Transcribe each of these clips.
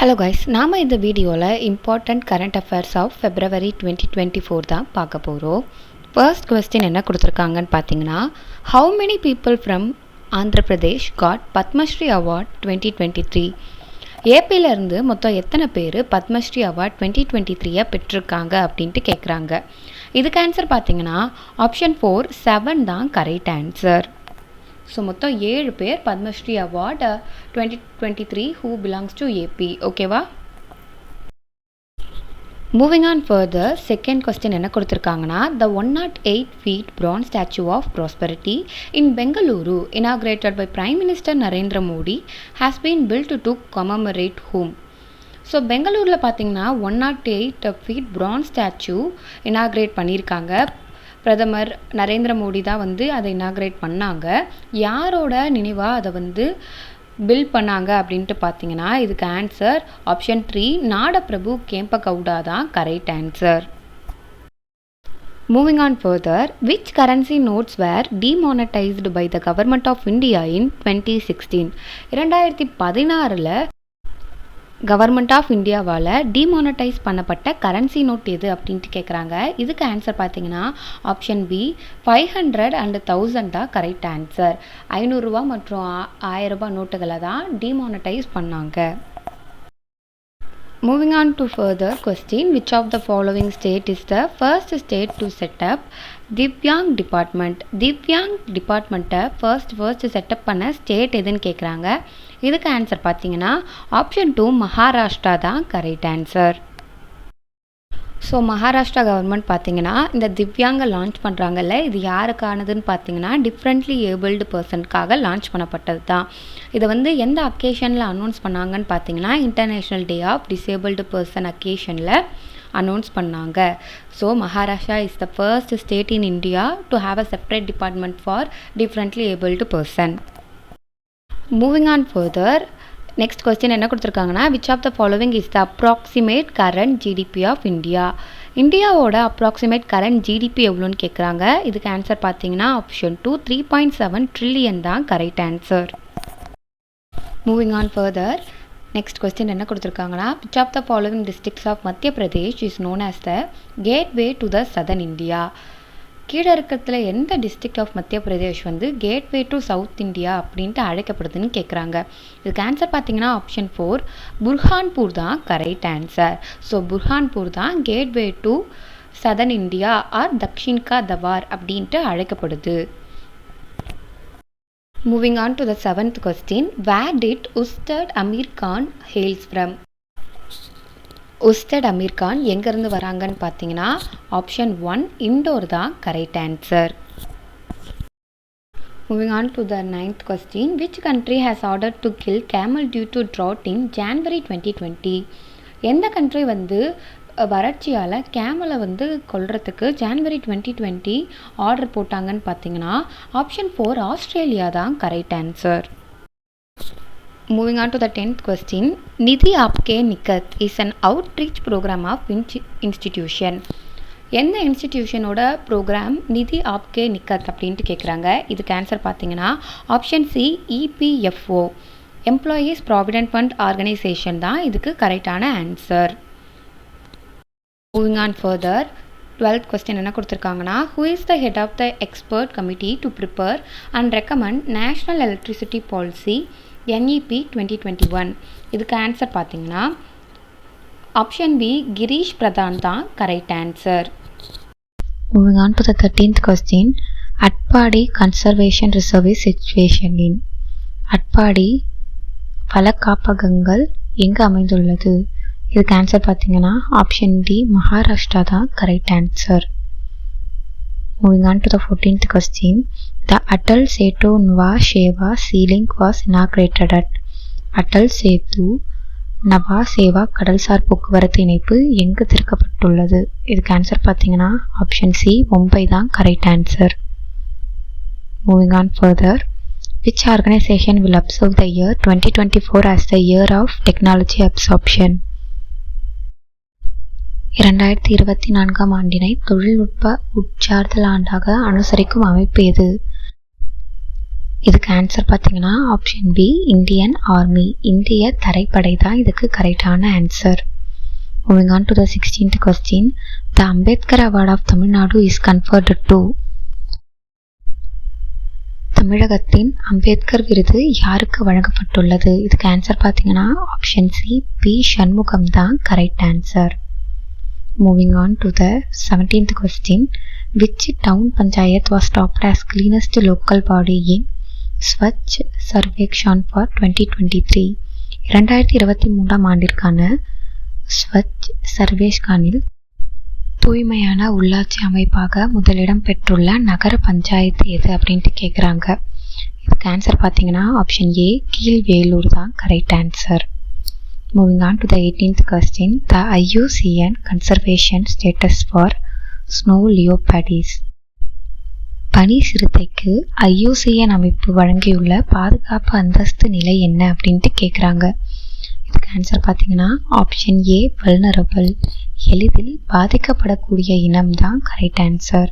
Hello guys, நாம் இந்த வீடியோவில் important current affairs of February 2024 தான் பார்க்க போகிறோம். ஃபர்ஸ்ட் கொஸ்டின் என்ன கொடுத்துருக்காங்கன்னு பார்த்தீங்கன்னா, how many people from Andhra Pradesh got Padmashri award 2023? ஏபியிலேருந்து மொத்தம் எத்தனை பேர் பத்மஸ்ரீ அவார்ட் 2023 பெற்றிருக்காங்க அப்படின்ட்டு கேட்குறாங்க. இதுக்கு ஆன்சர் பார்த்தீங்கன்னா ஆப்ஷன் 4 7 தான் கரெக்ட் ஆன்சர். ஸோ மொத்தம் 7 பேர் Padmashri award 2023 who belongs to AP. ஓகேவா? Moving on further, second question என்ன கொடுத்துருக்காங்கன்னா, the 108 feet bronze statue of prosperity in Bengaluru inaugurated by Prime Minister Narendra Modi has been built to commemorate whom? So பெங்களூரில் பார்த்தீங்கன்னா 108 feet bronze statue inaugurate பண்ணியிருக்காங்க. பிரதமர் நரேந்திர மோடி தான் அதை inaugurate பண்ணாங்க. யாரோட நினைவாக அதை பில்ட் பண்ணாங்க அப்படின்ட்டு பார்த்தீங்கன்னா, இதுக்கு ஆன்சர் ஆப்ஷன் 3 நாடபிரபு கேம்பகவுடா தான் correct answer. Moving on further, which currency notes were demonetized by the government of India in 2016? 2016 government of இந்தியாவால் டிமானடைஸ் பண்ணப்பட்ட கரன்சி நோட் எது அப்படின்ட்டு கேட்குறாங்க. இதுக்கு ஆன்சர் பார்த்தீங்கன்னா ஆப்ஷன் பி 500 and 1000 தான் கரெக்ட் ஆன்சர். 500 ரூபா மற்றும் 1000 ரூபாய் நோட்டுகளை தான் டிமானடைஸ் பண்ணாங்க. Moving on to further question, which of the following state is the first state to set up Divyang department? Divyang டிபார்ட்மெண்ட்டை ஃபர்ஸ்ட் செட்டப் பண்ண ஸ்டேட் எதுன்னு கேட்குறாங்க. இதுக்கு ஆன்சர் பார்த்தீங்கன்னா ஆப்ஷன் 2 மகாராஷ்டிரா தான் correct answer. So Maharashtra government பார்த்தீங்கன்னா இந்த திவ்யாங்கை லான்ச் பண்ணுறாங்கல்ல, இது யாருக்கானதுன்னு பார்த்தீங்கன்னா டிஃப்ரெண்ட்லி ஏபிள்டு பர்சனுக்காக லான்ச் பண்ணப்பட்டது தான். இதை எந்த அக்கேஷனில் அனௌன்ஸ் பண்ணாங்கன்னு பார்த்தீங்கன்னா international day of disabled person அக்கேஷனில் அனௌன்ஸ் பண்ணாங்க. So Maharashtra is the first state in India to have a separate department for differently abled person. Moving on further, next question என்ன கொடுத்துருக்காங்கன்னா, which of the following is the approximate current GDP of India? இந்தியாவோட approximate current GDP எவ்வளோன்னு கேட்குறாங்க. இதுக்கு answer பார்த்தீங்கன்னா option 2 3.7 trillion தான் correct answer. Moving on further, next question என்ன கொடுத்துருக்காங்கன்னா, which of the following districts of Madhya Pradesh is known as the gateway to the southern India? கீழே இருக்கிறதுல எந்த district of Madhya Pradesh gateway to south India அப்படின்ட்டு அழைக்கப்படுதுன்னு கேட்குறாங்க. இதுக்கு ஆன்சர் பார்த்தீங்கன்னா ஆப்ஷன் 4 புர்ஹான்பூர் தான் கரெக்ட் ஆன்சர். ஸோ புர்ஹான்பூர் தான் gateway to southern India or Dakshin ka Dwar அப்படின்ட்டு அழைக்கப்படுது. Moving on to the 7th question, where did Ustad Amir Khan hails from? உஸ்தட் Amir Khan எங்கேருந்து வராங்கன்னு பார்த்தீங்கன்னா ஆப்ஷன் 1 இண்டோர் தான் correct answer. Moving on to the 9th question, which country has ordered to kill camel due to drought in January 2020? எந்த country வறட்சியால் கேமலை கொல்றதுக்கு January 2020 order போட்டாங்கன்னு பார்த்தீங்கன்னா option 4 Australia தான் correct answer. Moving on to the 10th question, நிதி ஆப்கே Nikhat is an outreach program of institution. எந்த இன்ஸ்டிடியூஷனோட program நிதி ஆப்கே நிக்கத் அப்படின்ட்டு கேட்குறாங்க. இதுக்கு ஆன்சர் பார்த்தீங்கன்னா option C EPFO employees provident fund organisation தான் இதுக்கு கரெக்டான answer. Moving on further, 12th question என்ன கொடுத்துருக்காங்கன்னா, who is the head of the expert committee to prepare and recommend national electricity policy NEP 2021? இதுக்கு ஆன்சர் பார்த்தீங்கன்னா option B Girish Pradhan தான் correct answer. Moving on to the 13th question, Atpadi conservation reserve situation in? Atpadi வனக்காப்பகங்கள் எங்கே அமைந்துள்ளது? இதுக்கு answer பார்த்தீங்கன்னா option D Maharashtra தான் correct answer. Moving on to the 14th question, the Atal Setu Nuva Sheva Sea Link was inaugurated at? Atal Setu Nhava Sheva கடல்சார் போக்குவரத்து இணைப்பு எங்கு திறக்கப்பட்டுள்ளது? இதுக்கு ஆன்சர் பார்த்தீங்கன்னா ஆப்ஷன் சி மும்பை தான் correct answer. Moving on further, which organization will observe the year 2024 as the year of technology absorption? 2024 ஆண்டினை தொழில்நுட்ப உட்சார்தல் ஆண்டாக அனுசரிக்கும் அமைப்பு எது? இதுக்கு ஆன்சர் பார்த்தீங்கன்னா ஆப்ஷன் பி இந்தியன் ஆர்மி, இந்திய தரைப்படை தான் இதுக்கு கரெக்டான answer. Moving on to the 16th question. The Ambedkar Award of Tamil Nadu is conferred to. தமிழகத்தின் அம்பேத்கர் விருது யாருக்கு வழங்கப்பட்டுள்ளது? இதுக்கு ஆன்சர் பார்த்தீங்கன்னா ஆப்ஷன் சி பி சண்முகம் தான் correct answer. Moving on to the 17th question. Which town panchayat was topped as cleanest local body in Swachh Sarvekshan for 2023? 2023 ஆண்டிற்கான ஸ்வச் சர்வேஷ்கானில் தூய்மையான உள்ளாட்சி அமைப்பாக முதலிடம் பெற்றுள்ள நகர பஞ்சாயத்து எது அப்படின்ட்டு கேட்குறாங்க. இதுக்கு ஆன்சர் பார்த்தீங்கன்னா ஆப்ஷன் ஏ கீழ்வேலூர் தான் correct answer. Moving on to the 18th question. The IUCN Conservation Status for Snow Leopards. பனி சிறுத்தைக்கு IUCN அமைப்பு வழங்கியுள்ள பாதுகாப்பு அந்தஸ்து நிலை என்ன அப்படின்ட்டு கேட்குறாங்க. இதுக்கு ஆன்சர் பார்த்தீங்கன்னா ஆப்ஷன் ஏ வல்னரபிள், எளிதில் பாதிக்கப்படக்கூடிய இனம் தான் correct answer.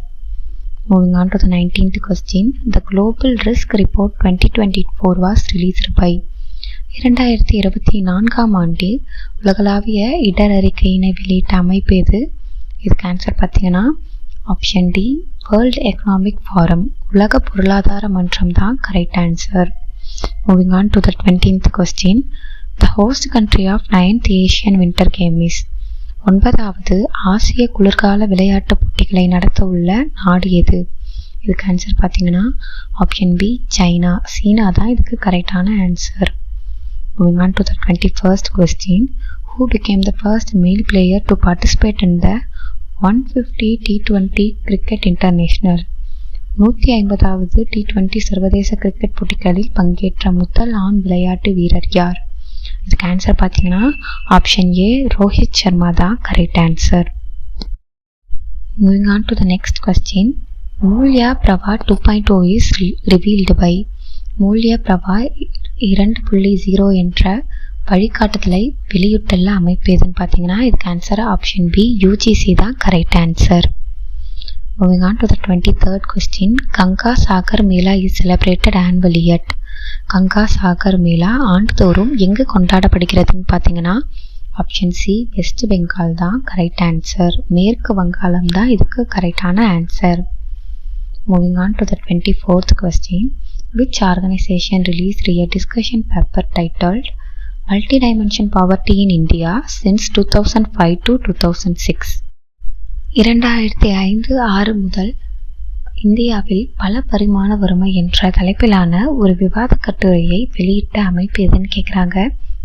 Moving on to the 19th question. The Global Risk Report 2024 was released by. 2024 ஆண்டு உலகளாவிய இடர் அறிக்கையினை வெளியிட்ட அமைப்பு எது? இதுக்கு ஆன்சர் பார்த்தீங்கன்னா option D world economic forum, உலக பொருளாதார மன்றம் தான் correct answer. Moving on to the 20th question. The host country of 9th Asian Winter Games is. 9வது ஆசிய குளிர்கால விளையாட்டுப் போட்டிகளை நடத்த உள்ள நாடு எது? இதுக்கு ஆன்சர் பார்த்தீங்கன்னா ஆப்ஷன் பி சைனா, சீனா தான் இதுக்கு கரெக்டான answer. Moving on to the 21st question. Who became the first male player to participate in the 150 T20 Cricket International? 150வது T20 சர்வதேச கிரிக்கெட் போட்டிகளில் பங்கேற்ற முதல் ஆண் விளையாட்டு வீரர் யார்? இதுக்கு ஆன்சர் பார்த்தீங்கன்னா ஆப்ஷன் ஏ ரோஹித் சர்மா தான் correct answer. Moving on to the next question. Mulya Prabha 2.0 is revealed by. Mulya Prabha 2.0 என்ற வழிகாட்டுதலை வெளியிட்டுள்ள அமைப்பு எதுன்னு பார்த்தீங்கன்னா இதுக்கு ஆன்சர் ஆப்ஷன் பி யூஜிசி தான் correct answer. Moving on to the 23rd question. Ganga Sagar Mela is celebrated annually at. Ganga Sagar Mela ஆண்டுதோறும் எங்கு கொண்டாடப்படுகிறதுன்னு பார்த்தீங்கன்னா ஆப்ஷன் சி வெஸ்ட் பெங்கால் தான் கரெக்ட் ஆன்சர். மேற்கு வங்காளம் தான் இதுக்கு கரெக்டான answer. Moving on to the 24th question. Which organization released a discussion paper titled Multidimension Poverty in India since 2005 to 2006? 2005-6 முதல் இந்தியாவில் பல பரிமாண வறுமை என்ற தலைப்பிலான ஒரு விவாத கட்டுரையை வெளியிட்ட அமைப்பு எதுன்னு கேட்குறாங்க.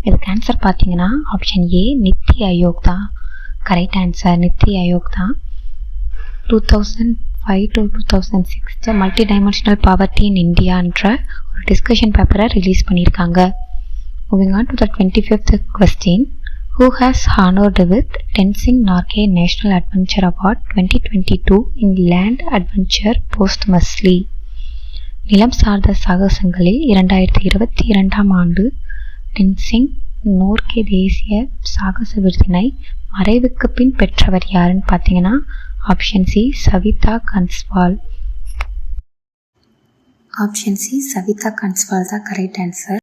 இதுக்கு ஆன்சர் பார்த்தீங்கன்னா ஆப்ஷன் ஏ நித்தி ஆயோக் தான் கரெக்ட் ஆன்சர். நித்தி ஆயோக் தான் 2005 to 2006 multidimensional poverty in இந்தியான்ற ஒரு டிஸ்கஷன் பேப்பரை ரிலீஸ் பண்ணியிருக்காங்க. Moving on to the 25th question. Who has honored with Tenzing Norgay National Adventure Award 2022 in Land Adventure posthumously? நிலம் சார்ந்த சாகசங்களில் 2022 ஆண்டு டென்சிங் நோர்கே தேசிய சாகச விருதினை மறைவுக்கு பின் பெற்றவர் யாருன்னு பார்த்தீங்கன்னா option C Savita Kanswal. Option C Savita Kanswal தான் கரெக்ட் ஆன்சர்.